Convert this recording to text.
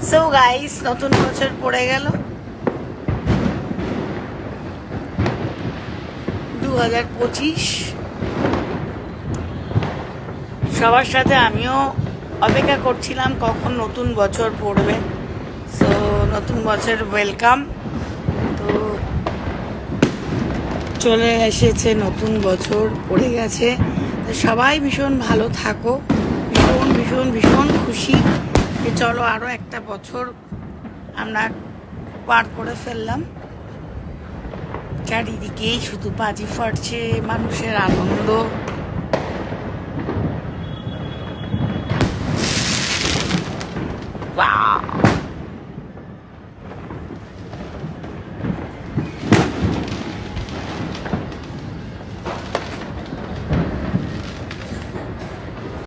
So guys, নতুন বছর পড়ে গেল 2025। সবার সাথে আমিও অপেক্ষা করছিলাম কখন নতুন বছর পড়বে। সো নতুন বছর ওয়েলকাম। তো চলে এসেছে, নতুন বছর পড়ে গেছে। তো সবাই ভীষণ ভালো থাকো, ভীষণ ভীষণ ভীষণ খুশি যে চলো আরও একটা বছর আমরা পার করে ফেললাম। চারিদিকেই শুধু বাজি ফাটছে, মানুষের আনন্দ। Wow!